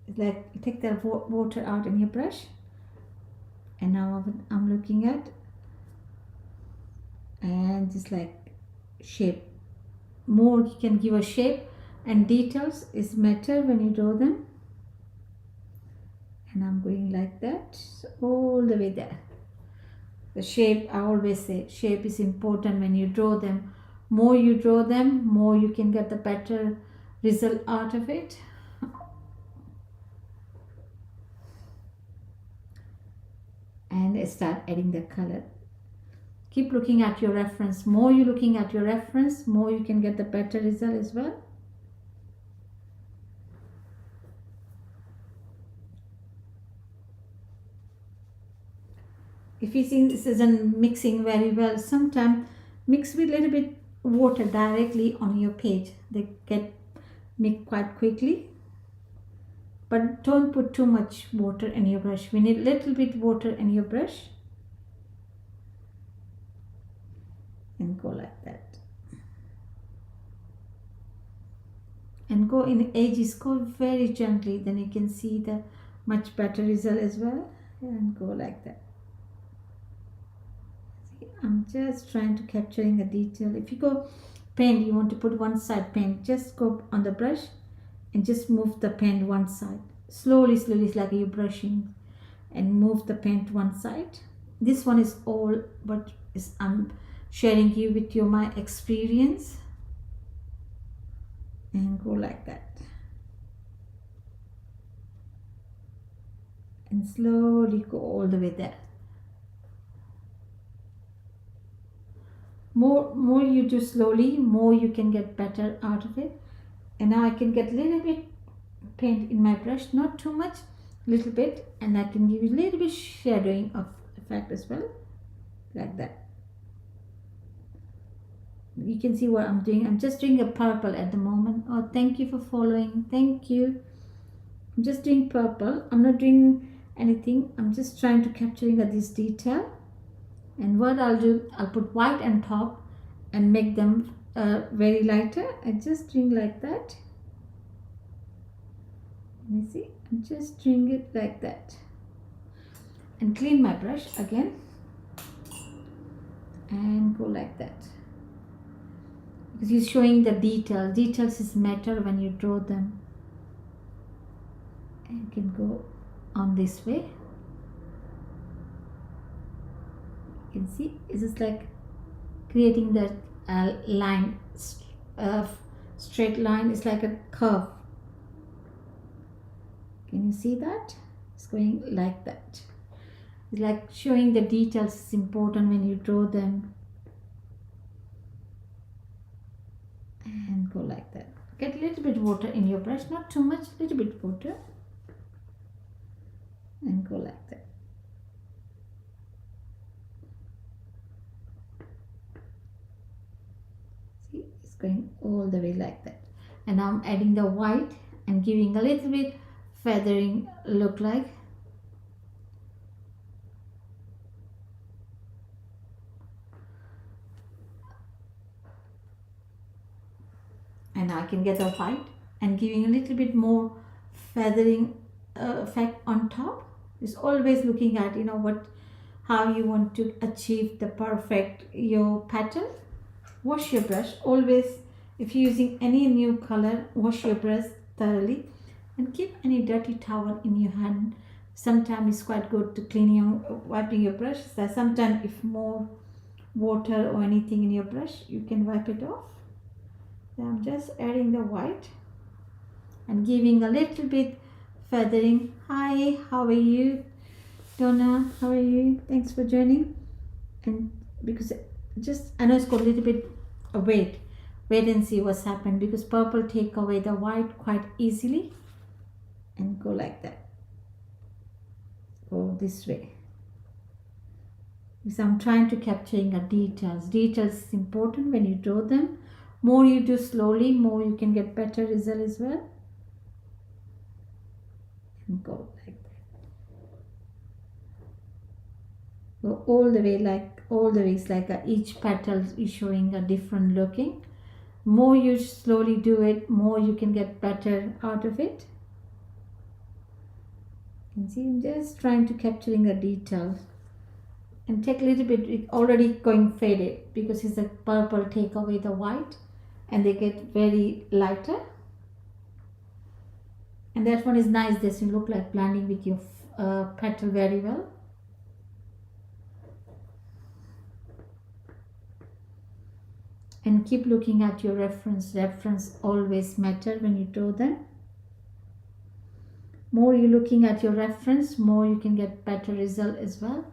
It's like you take the water out in your brush, and now I'm looking at, and just like shape. More you can give a shape, and details is matter when you draw them. And I'm going like that all the way there. The shape, I always say, shape is important when you draw them. More you draw them, more you can get the better result out of it. And start adding the color. Keep looking at your reference. More you looking at your reference, more you can get the better result as well. If you see this isn't mixing very well, sometimes mix with a little bit water directly on your page. They get mixed quite quickly. But don't put too much water in your brush. We need a little bit water in your brush. And go like that. And go in edges, go very gently, then you can see the much better result as well. And go like that. See, I'm just trying to capturing a detail. If you go pen, you want to put one side pen, just go on the brush and just move the pen one side. Slowly, slowly, it's like you're brushing, and move the pen to one side. This one is all what is I'm sharing you with you my experience. And go like that. And slowly go all the way there. More you do slowly, more you can get better out of it. And now I can get a little bit paint in my brush, not too much, little bit, and I can give you a little bit shadowing of effect as well, like that. You can see what I'm doing. I'm just doing a purple at the moment. Oh, thank you for following. Thank you. I'm just doing purple. I'm not doing anything. I'm just trying to capturing this detail. And what I'll do, I'll put white on top and make them very lighter. I'm just doing like that. Let me see. I'm just doing it like that. And clean my brush again. And go like that. Because you're showing the detail. Details is matter when you draw them. And you can go on this way. You can see it's just like creating that line, straight line. It's like a curve. Can you see that? It's going like that. It's like showing the details is important when you draw them. And go like that. Get a little bit water in your brush, not too much, little bit water. And go like that. See, it's going all the way like that. And now I'm adding the white and giving a little bit feathering look like. And I can get a white and giving a little bit more feathering effect on top. Is always looking at how you want to achieve the perfect your pattern. Wash your brush always. If you're using any new color, wash your brush thoroughly and keep any dirty towel in your hand. Sometimes it's quite good to clean wiping your brush. So sometimes if more water or anything in your brush, you can wipe it off. I'm just adding the white and giving a little bit feathering. Hi, how are you? Donna, how are you? Thanks for joining. And because I know it's got a little bit of wait and see what's happened, because purple take away the white quite easily. And go like that. Go this way. Because I'm trying to capturing the details. Details is important when you draw them. More you do slowly, more you can get better result as well. And go like that. Go all the way, it's like each petal is showing a different looking. More you slowly do it, more you can get better out of it. You can see I'm just trying to capturing the details and take a little bit, it already going faded because it's a purple, take away the white and they get very lighter. And that one is nice, this will look like blending with your petal very well. And keep looking at your reference always matter when you draw them. More you're looking at your reference, more you can get better result as well.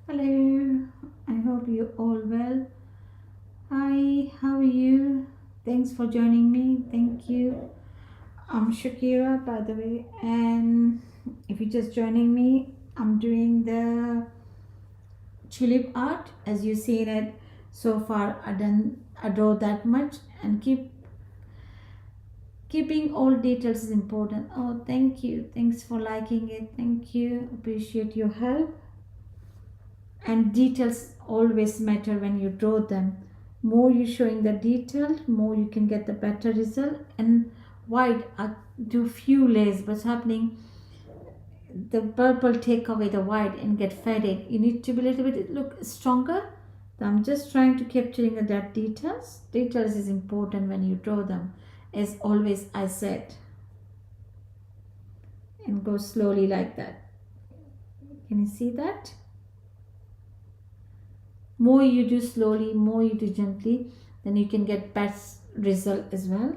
Hello, I hope you all well. Hi, how are you? Thanks for joining me. Thank you. I'm Shakira, by the way, and if you're just joining me, I'm doing the tulip art. As you see that so far, I draw that much, and keeping all details is important. Oh, thank you. Thanks for liking it. Thank you. Appreciate your help. And details always matter when you draw them. More you showing the detail, more you can get the better result. And white, I do few layers, what's happening, the purple take away the white and get faded. You need to be a little bit look stronger. So I'm just trying to capturing that details is important when you draw them, as always I said. And go slowly like that. Can you see that? More you do slowly, more you do gently, then you can get best result as well.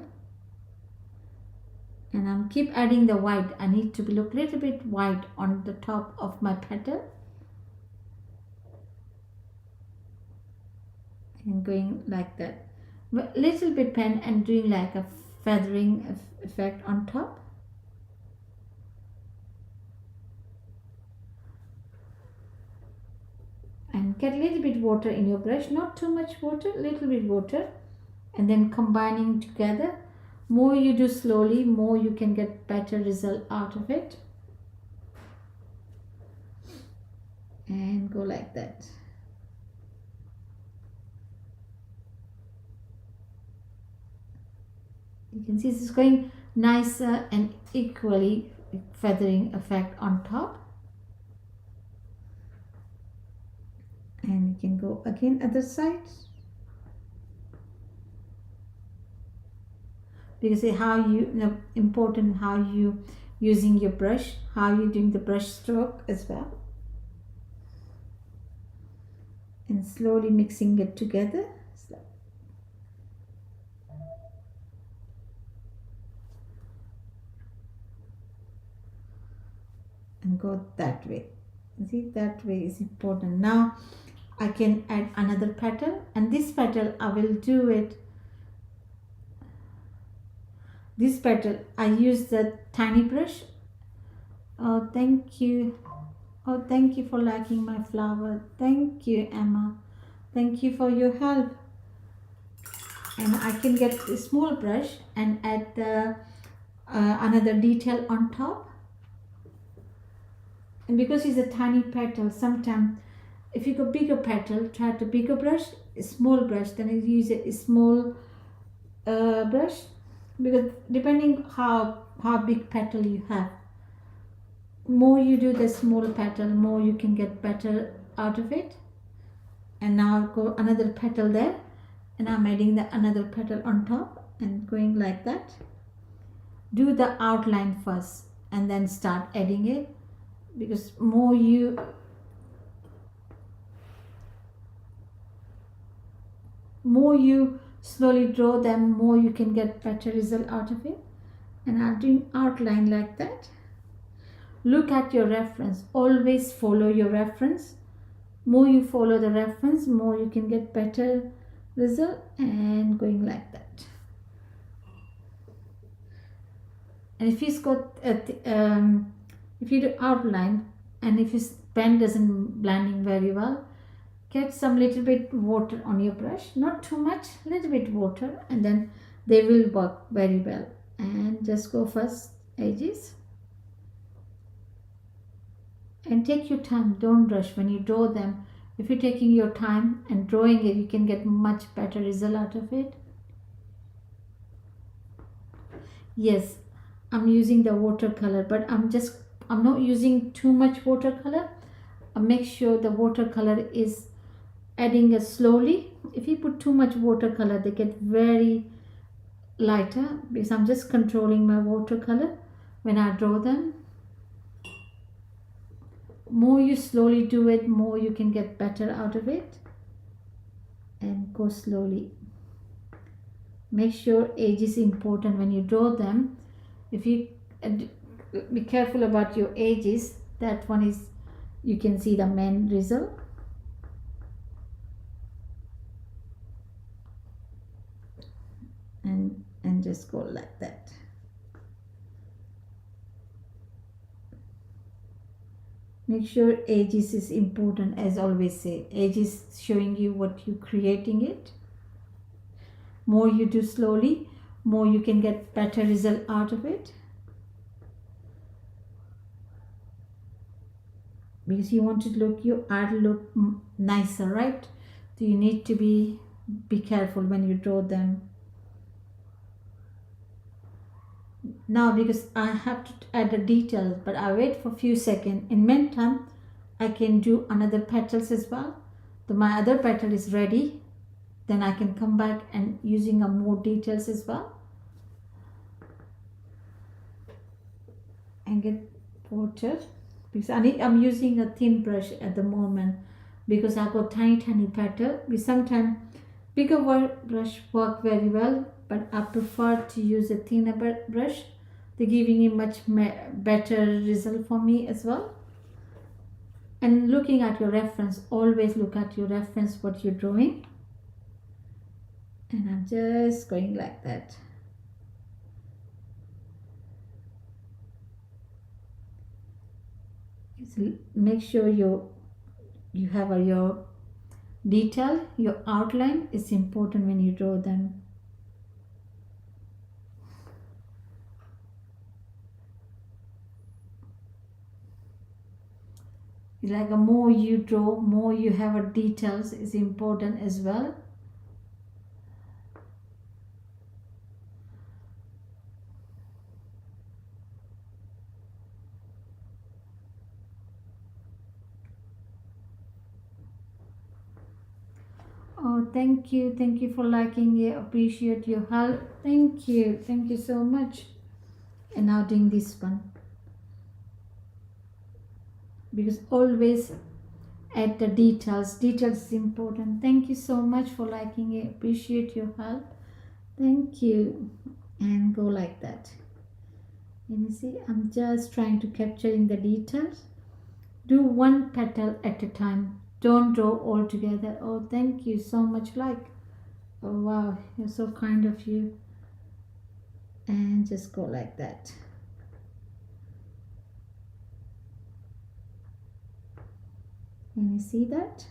And I'm keep adding the white. I need to look a little bit white on the top of my petal. And going like that. Little bit pen and doing like a feathering effect on top. And get a little bit water in your brush, not too much water, little bit water, and then combining together. More you do slowly, more you can get better result out of it. And go like that. You can see this is going nicer and equally feathering effect on top. And you can go again other side. Because how important how you using your brush, how you doing the brush stroke as well. And slowly mixing it together. And go that way. See, that way is important. Now I can add another petal, and this petal I will do it. This petal I use the tiny brush. Oh, thank you. Oh, thank you for liking my flower. Thank you, Emma. Thank you for your help. And I can get a small brush and add the another detail on top. And because it's a tiny petal, sometimes if you go bigger petal, try the bigger brush, a small brush, then you use a small brush, because depending how big petal you have, more you do the small petal, more you can get better out of it. And now go another petal there, and I'm adding the another petal on top and going like that. Do the outline first and then start adding it, because more you More you slowly draw them, more you can get better result out of it. And I'm doing outline like that. Look at your reference. Always follow your reference. More you follow the reference, more you can get better result, and going like that. And if you've got if you do outline and if your pen doesn't blending very well, get some little bit water on your brush, not too much, little bit water, and then they will work very well. And just go first edges and take your time, don't rush when you draw them. If you're taking your time and drawing it, you can get much better result out of it. Yes, I'm using the watercolor, but I'm not using too much watercolor. I make sure the watercolor is adding it slowly. If you put too much watercolor, they get very lighter, because I'm just controlling my watercolor when I draw them. More you slowly do it, more you can get better out of it. And go slowly. Make sure age is important when you draw them. If you be careful about your edges, that one is, you can see the main result. And just go like that. Make sure edges is important, as always say. Edge is showing you what you're creating it. More you do slowly, more you can get better result out of it. Because you want to look, you art look nicer, right? So you need to be careful when you draw them. Now, because I have to add the details, but I wait for a few seconds. In meantime, I can do another petals as well. My other petal is ready. Then I can come back and using a more details as well. And get water. Because I'm using a thin brush at the moment, because I got tiny petal. Sometimes bigger brush work very well, but I prefer to use a thinner brush. They're giving a much better result for me as well. And looking at your reference, always look at your reference what you're drawing. And I'm just going like that. So make sure you have your detail, your outline is important when you draw them. Like the more you draw, more you have a details is important as well. Oh, thank you for liking it. Appreciate your help. Thank you so much. And now doing this one, because always add the details is important. Thank you so much for liking it. Appreciate your help. Thank you. And go like that. And you see, I'm just trying to capture in the details. Do one petal at a time, don't draw all together. Oh, thank you so much. Like, oh wow, you're so kind of you. And just go like that. Can you see that?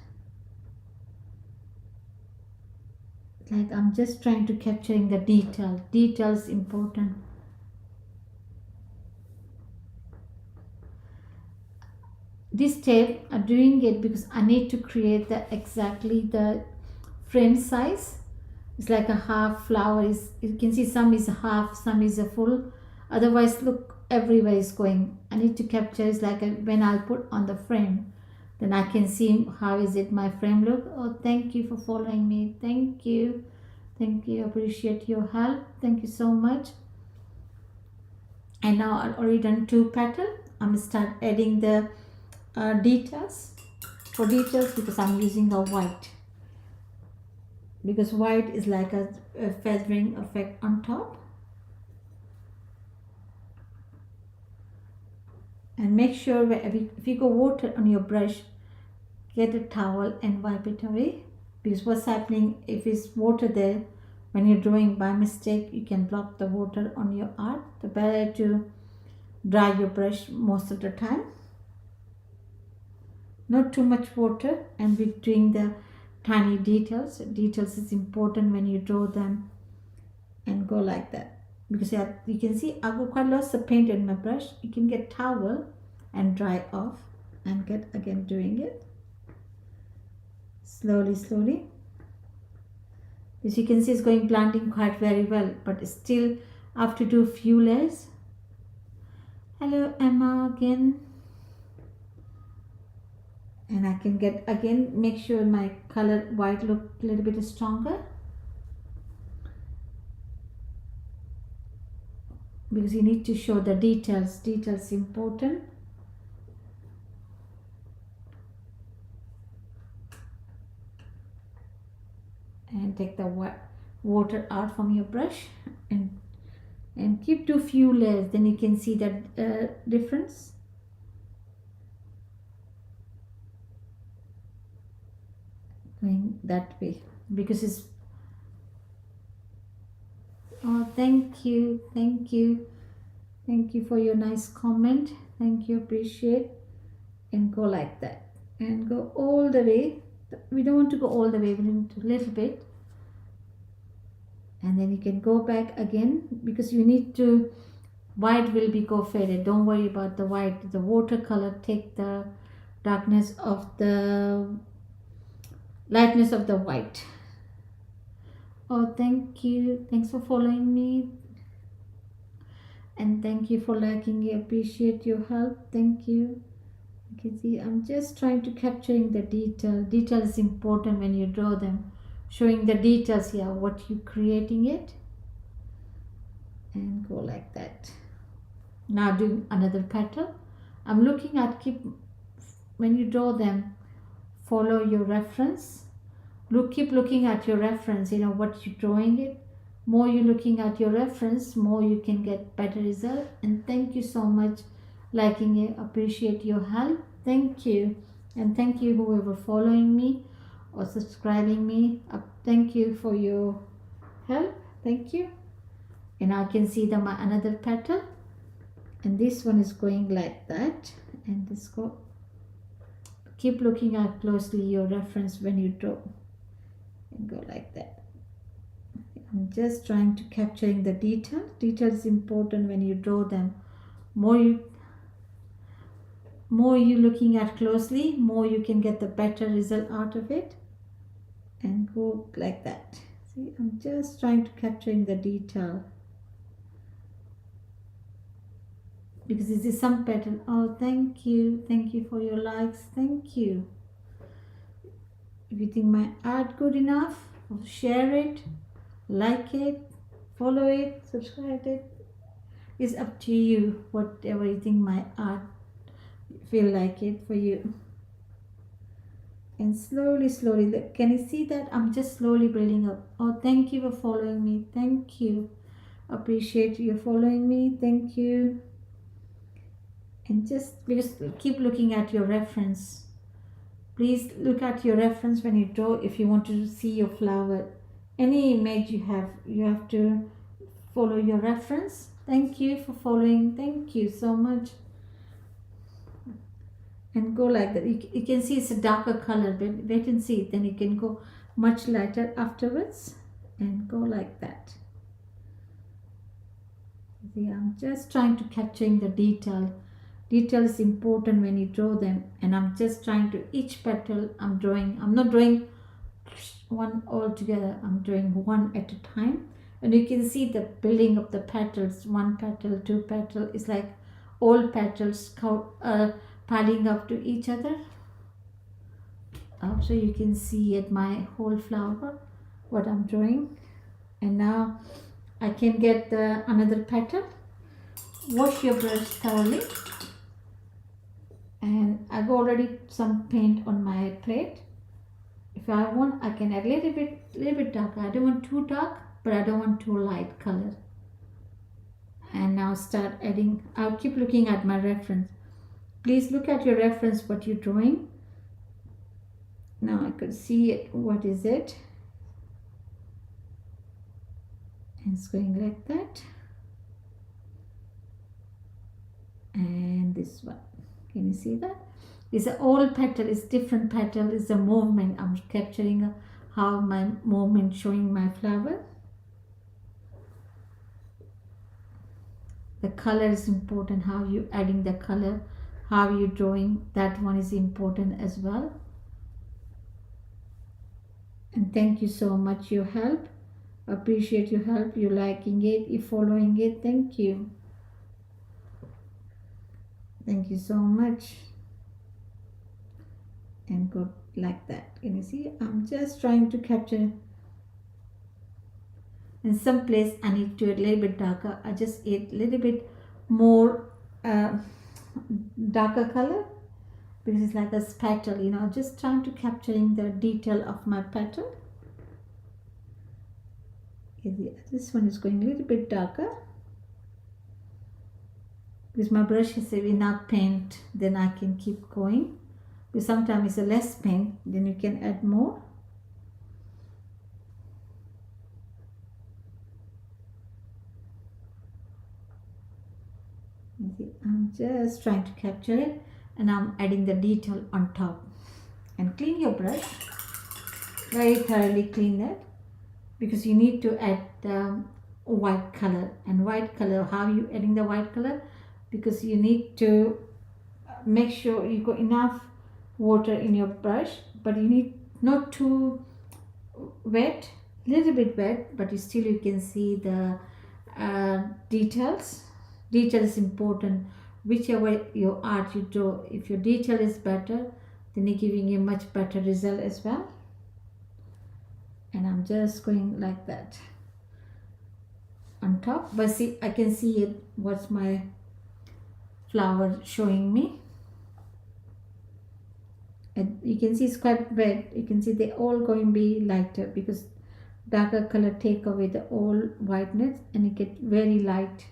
Like, I'm just trying to capturing the details important. This step I'm doing it because I need to create exactly the frame size. It's like a half flower. You can see some is a half, some is a full. Otherwise, look, everywhere is going. I need to capture. It's like when I put on the frame, then I can see how is it my frame look. Oh, thank you for following me. Thank you. Appreciate your help. Thank you so much. And now I've already done 2 petals. I'm gonna start adding the details. For details, because I'm using a white. because white is like a feathering effect on top. And make sure if you go water on your brush, get a towel and wipe it away, because what's happening, if it's water there when you're drawing by mistake, you can block the water on your art. The better to dry your brush most of the time, not too much water, and we're doing the tiny details is important when you draw them, and go like that. Because you can see I've got quite lots of paint in my brush. You can get towel and dry off and get again doing it slowly. As you can see, it's going blending quite very well, but still I have to do a few layers. Hello Emma again. And I can get again, make sure my color white look a little bit stronger, because you need to show the details important. And take the water out from your brush, and keep to few layers, then you can see that difference. Going that way, because it's thank you for your nice comment. Thank you, appreciate. And go like that, and go all the way. We don't want to go all the way, we need a little bit, and then you can go back again, because you need to, white will be go faded. Don't worry about the white. The watercolor take the darkness of the lightness of the white. Oh, thank you, thanks for following me, and thank you for liking it. Appreciate your help. Thank you. You can see I'm just trying to capturing the detail is important when you draw them, showing the details here, what you creating it, and go like that. Now doing another petal. I'm looking at, when you draw them, follow your reference. Keep looking at your reference, what you're drawing it. More you're looking at your reference, more you can get better result. And thank you so much liking it. Appreciate your help. Thank you. And thank you whoever following me or subscribing me. Thank you for your help. Thank you. And I can see my another petal, and this one is going like that, and this go. Keep looking at closely your reference when you draw, and go like that. I'm just trying to capturing the detail. Detail is important when you draw them. More you looking at closely, more you can get the better result out of it, and go like that. See, I'm just trying to capturing the detail, because this is some pattern. Oh, thank you for your likes. Thank you. If you think my art good enough, share it, like it, follow it, subscribe it. It's up to you, whatever you think my art feel like it for you. And slowly, can you see that I'm just slowly building up? Oh, thank you for following me. Thank you. Appreciate you following me. Thank you. And just keep looking at your reference. Please look at your reference when you draw. If you want to see your flower, any image you have to follow your reference. Thank you for following. Thank you so much. And go like that. You can see it's a darker color, but wait and see. Then you can go much lighter afterwards, and go like that. See, I'm just trying to capturing the detail. Detail is important when you draw them, and I'm just trying to each petal I'm drawing. I'm not drawing one all together. I'm drawing one at a time, and you can see the building of the petals. One petal, two petal. It's like all petals piling up to each other. So you can see at my whole flower what I'm drawing. And now I can get another petal. Wash your brush thoroughly. And I've already some paint on my plate. If If I want, I can add a little bit darker. I don't want too dark, but I don't want too light color. And now start adding. I'll keep looking at my reference. Please look at your reference, what you're drawing. Now I could see it. What is it? And it's going like that. And this one. Can you see that? It's a all petal. It's different petal. It's a movement. I'm capturing how my movement showing my flower. The color is important. How you adding the color, how you drawing, that one is important as well. And thank you so much your help. Appreciate your help. You liking it, you following it. Thank you. Thank you so much. And go like that. Can you see? I'm just trying to capture. In some place I need to add a little bit darker. I just add a little bit more darker color because it's like a petal, you know, just trying to capturing the detail of my petal. This one is going a little bit darker because my brush is enough paint, then I can keep going. Because sometimes it's a less paint, then you can add more. I'm just trying to capture it and I'm adding the detail on top. And clean your brush, very thoroughly clean that, because you need to add the white color. And white color, how you adding the white color? Because you need to make sure you got enough water in your brush, but you need not too wet, little bit wet, but still you can see the details. Detail is important. Whichever your art you do, if your detail is better, then you're giving a much better result as well. And I'm just going like that on top. But see, I can see it, what's my flower showing me. And you can see it's quite red. You can see they all going to be lighter because darker color take away the all whiteness and it get very light.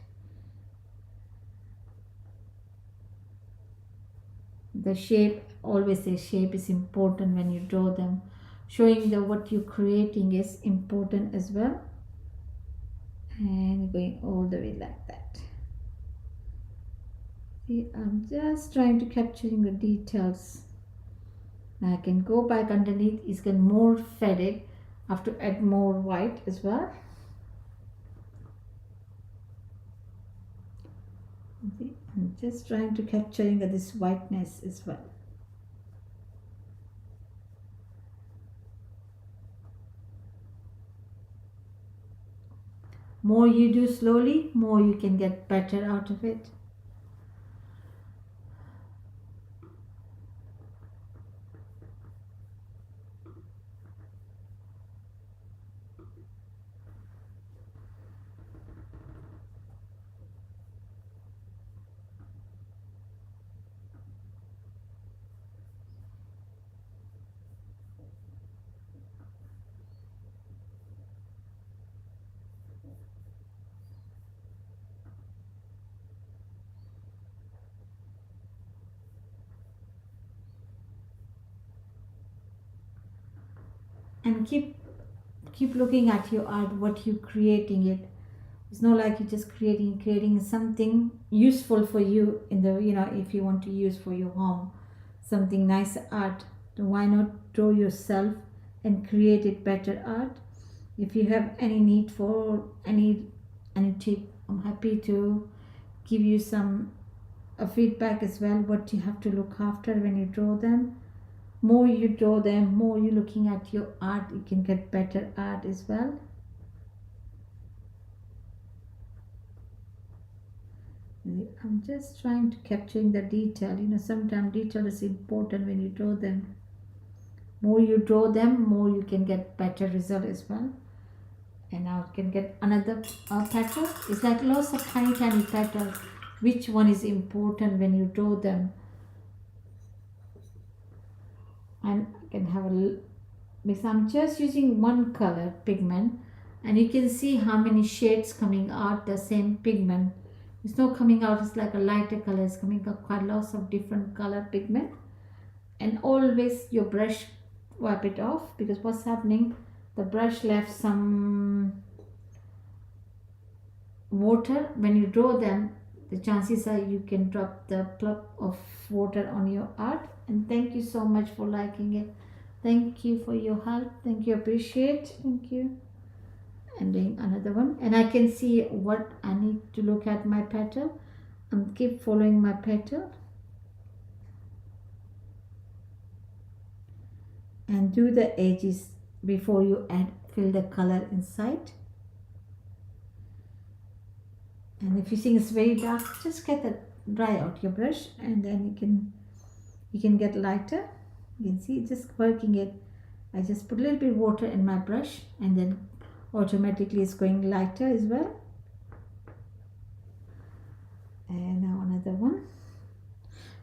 The shape, always the shape is important when you draw them. Showing the what you're creating is important as well. And going all the way like that. See, I'm just trying to capturing the details. Now I can go back underneath. It's getting more faded. I have to add more white as well. See, I'm just trying to capturing this whiteness as well. More you do slowly, more you can get better out of it. And keep looking at your art, what you creating it. It's not like you're just creating something useful for you in the, you know, if you want to use for your home, something nice art. Then why not draw yourself and create it better art? If you have any need for any tip, I'm happy to give you some feedback as well, what you have to look after when you draw them. More you draw them, more you're looking at your art, you can get better art as well. I'm just trying to capturing the detail. You know, sometimes detail is important when you draw them. More you draw them, more you can get better result as well. And now you can get another petal. It's like lots of tiny petals. Which one is important when you draw them? And I can have a because I'm just using one color pigment, and you can see how many shades coming out the same pigment. It's not coming out, it's like a lighter color, it's coming out quite lots of different color pigment. And always your brush, wipe it off, because what's happening, the brush left some water. When you draw them, the chances are you can drop the plop of water on your art. And thank you so much for liking it. Thank you for your help. Thank you, appreciate. Thank you. And doing another one, and I can see what I need to look at my petal. And keep following my petal and do the edges before you add fill the color inside. And if you think it's very dark, just get it dry out your brush, and then you can get lighter. You can see just working it. I just put a little bit water in my brush, and then automatically it's going lighter as well. And now another one.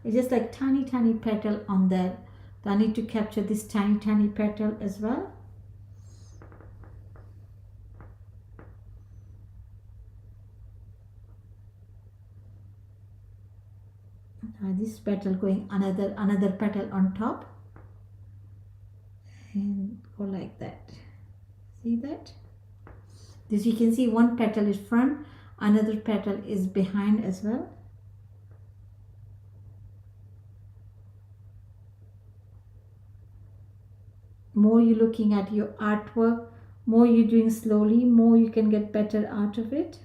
It's just like tiny petal on that. So I need to capture this tiny petal as well. This petal going another petal on top, and go like that. See that? This you can see one petal is front, another petal is behind as well. More you're looking at your artwork, more you're doing slowly, more you can get better out of it.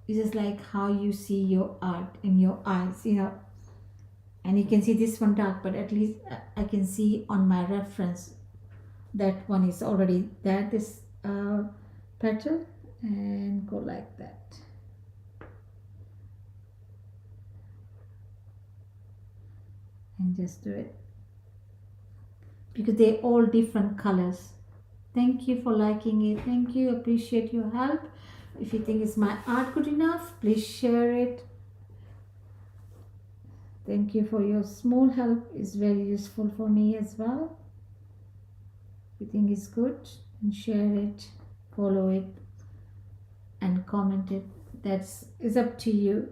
This is like how you see your art in your eyes, and you can see this one dark, but at least I can see on my reference that one is already there, this petal, and go like that. And just do it, because they're all different colors. Thank you for liking it. Thank you, appreciate your help. If you think it's my art good enough, please share it. Thank you for your small help. It's very useful for me as well. If you think it's good, and share it, follow it, and comment it. That's is up to you.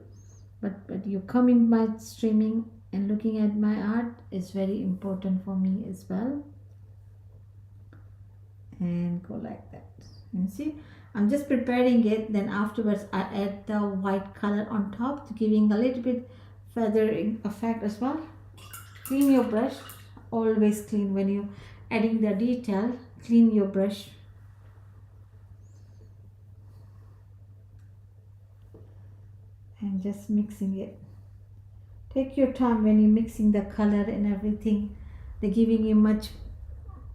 But you coming by streaming and looking at my art is very important for me as well. And go like that. And see, I'm just preparing it, then afterwards I add the white color on top to giving a little bit feathering effect as well. Clean your brush, always clean when you adding the detail. Clean your brush. And just mixing it. Take your time when you're mixing the color and everything. They're giving you much,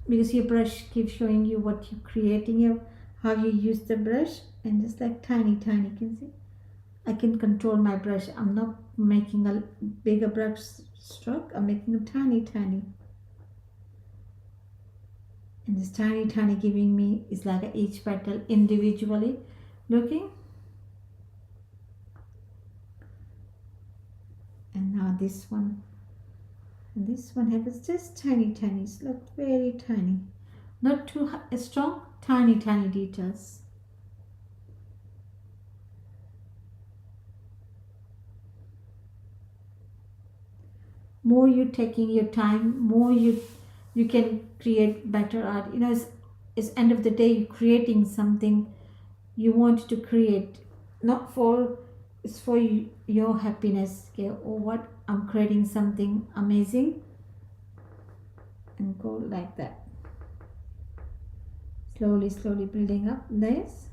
because your brush keeps showing you what you're creating, how you use the brush, and just like tiny, can see. I can control my brush. I'm not making a bigger brush stroke. I'm making a tiny. And this tiny giving me is like each petal individually looking. And now this one. And this one has just tiny. It's like very tiny. Not too strong, tiny details. More you taking your time, more you can create better art. It's end of the day you're creating something you want to create, not for it's for your happiness. Okay, or what, I'm creating something amazing, and go like that. Slowly building up this.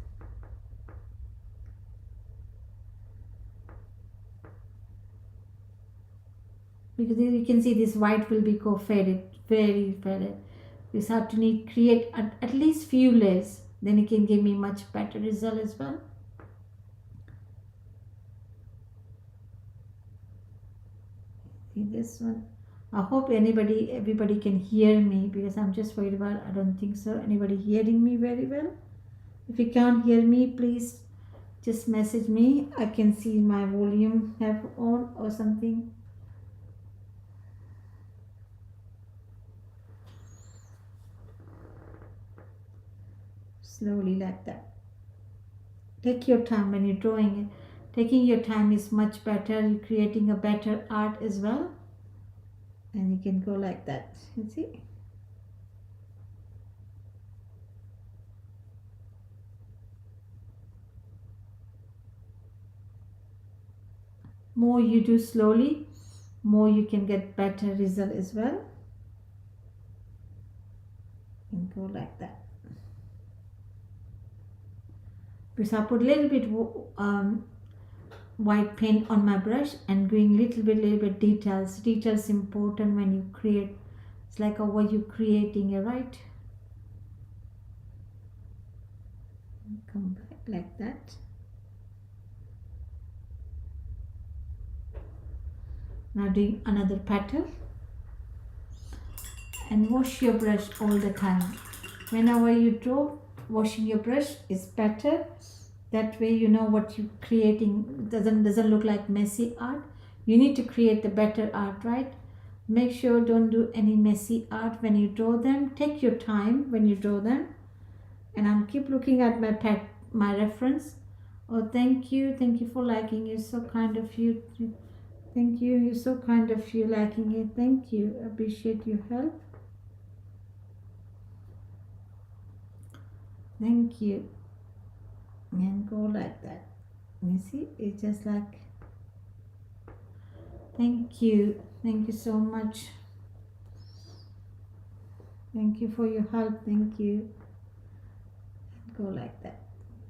Because you can see this white will be faded, very faded. You have to create at least few layers, then it can give me much better result as well. See this one. I hope everybody can hear me, because I'm just worried about, I don't think so anybody hearing me very well. If you can't hear me, please just message me. I can see my volume have on or something. slowly like that. Take your time when you're drawing it. Taking your time is much better. You're creating a better art as well. And you can go like that. You see? More you do slowly, more you can get better result as well. And go like that. Because I put a little bit white paint on my brush and doing little bit details. Details important when you create. It's like a what you creating, right? Come back like that. Now doing another petal. And wash your brush all the time. Whenever you draw, washing your brush is better. That way you know what you're creating doesn't look like messy art. You need to create the better art, right? Make sure don't do any messy art when you draw them. Take your time when you draw them. And I'm keep looking at my reference. Oh, thank you for liking it. So kind of you. Thank you. You're so kind of you liking it. Thank you. Appreciate your help. Thank you. And go like that. You see, it's just like thank you so much, thank you for your help, thank you. Go like that.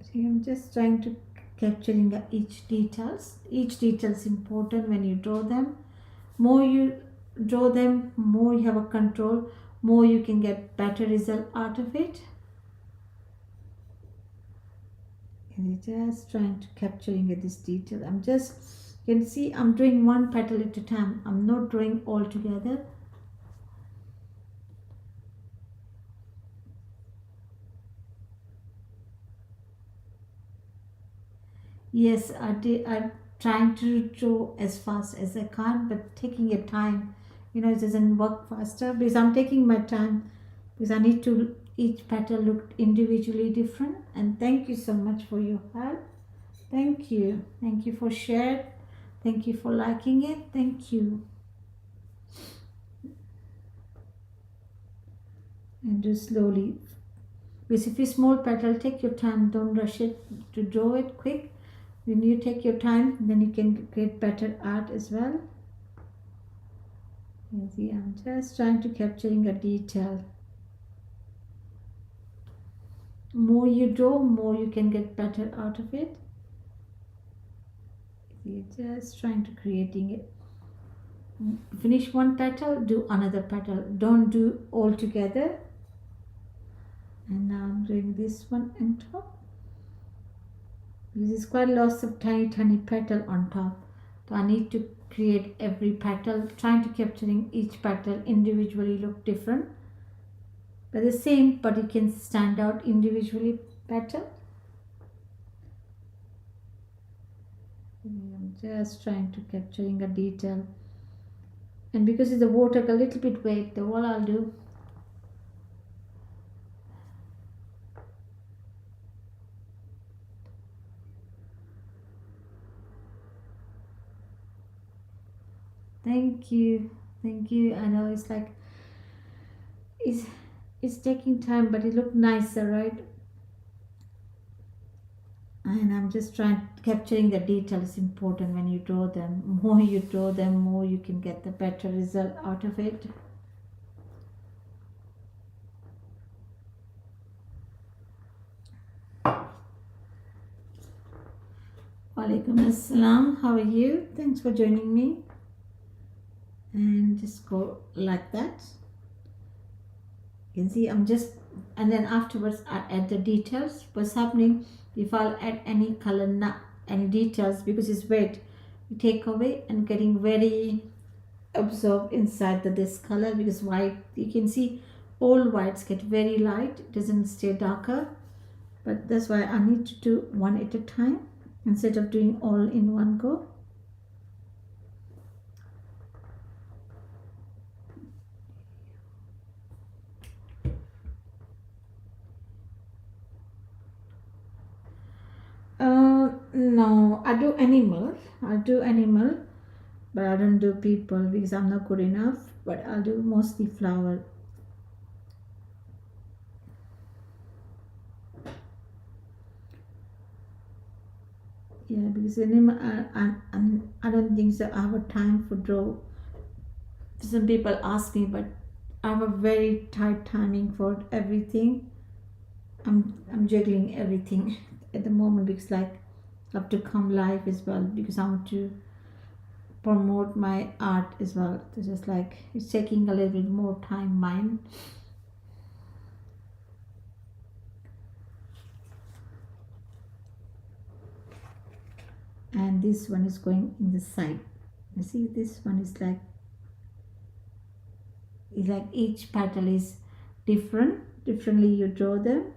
See, I'm just trying to capturing each detail is important when you draw them. More you draw them, more you have a control, more you can get better result out of it. And you're just trying to capturing this detail. I'm just, you can see I'm doing one petal at a time. I'm not drawing all together. Yes, I did. I'm trying to draw as fast as I can, but taking your time. It doesn't work faster because I'm taking my time because I need to each petal look individually different. And thank you so much for your help. Thank you. Thank you for sharing. Thank you for liking it. Thank you. And do slowly. Because if you small petal, take your time. Don't rush it to draw it quick. When you take your time, then you can get better art as well. You see, I'm just trying to capturing a detail. More you draw, more you can get better out of it. You're just trying to creating it. Finish one petal, do another petal. Don't do all together. And now I'm doing this one on top. This is quite lots of tiny petal on top. So I need to create every petal, trying to capturing each petal individually look different. But the same, but it can stand out individually better. I'm just trying to capturing a detail. And because it's the water a little bit wet, the all I'll do. Thank you. Thank you. I know it's like it's taking time, but it look nicer, right? And I'm just trying capturing the detail is important when you draw them. More you draw them, more you can get the better result out of it. Walaikum assalam. How are you? Thanks for joining me. And just go like that. You can see I'm just, and then afterwards I add the details. What's happening if I'll add any color, any details, because it's wet, you take away and getting very absorbed inside this color, because white, you can see all whites get very light, it doesn't stay darker. But that's why I need to do one at a time instead of doing all in one go. No, I do animal, but I don't do people because I'm not good enough, but I'll do mostly flower. Yeah, because animal, I don't think so I have a time for draw. Some people ask me, but I have a very tight timing for everything. I'm juggling everything at the moment because like I have to come live as well because I want to promote my art as well. It's just like it's taking a little bit more time mine. And this one is going in the side. You see this one is like each petal is differently you draw them.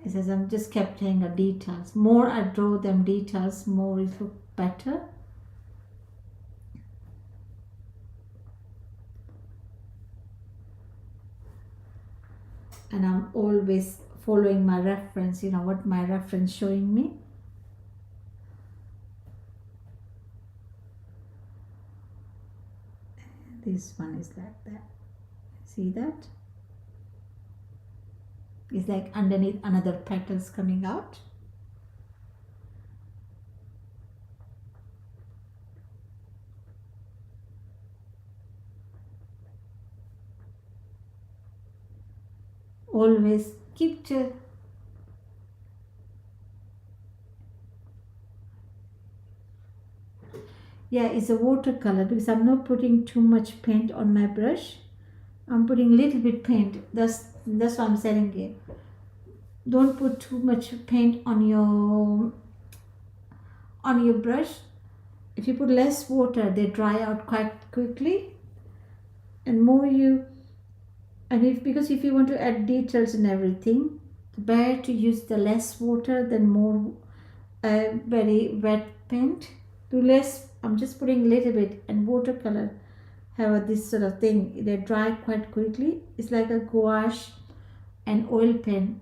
It says I'm just capturing the details. More I draw them details, more it look better. And I'm always following my reference, what my reference showing me. This one is like that. See that? It's like underneath another petals coming out. Always keep to yeah, it's a watercolor because I'm not putting too much paint on my brush. I'm putting little bit paint. That's what I'm saying here. Don't put too much paint on your brush. If you put less water, they dry out quite quickly. And more you and if because if you want to add details and everything, better to use the less water than more very wet paint. Do less. I'm just putting a little bit, and watercolor have this sort of thing. They dry quite quickly. It's like a gouache and oil pen.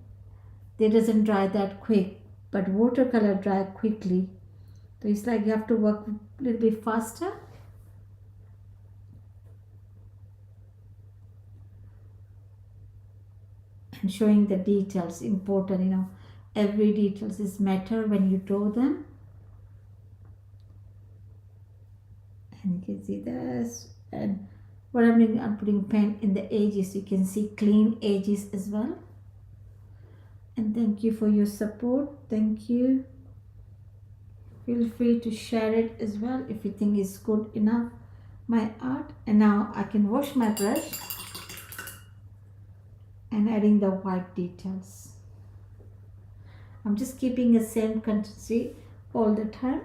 They doesn't dry that quick, but watercolor dry quickly. So it's like you have to work a little bit faster. And showing the details important. Every details is matter when you draw them. And you can see this. And what I'm doing, I'm putting pen in the edges. You can see clean edges as well. And thank you for your support. Thank you. Feel free to share it as well if you think it's good enough, my art. And now I can wash my brush and adding the white details. I'm just keeping the same consistency all the time.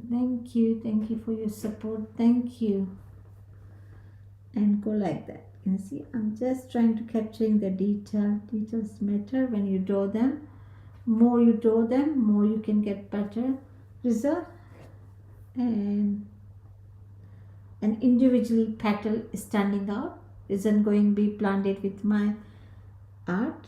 Thank you for your support. Thank you. And go like that. You can see I'm just trying to capturing the details matter when you draw them. More you draw them, more you can get better result. And individually petal standing out isn't going to be blended with my art.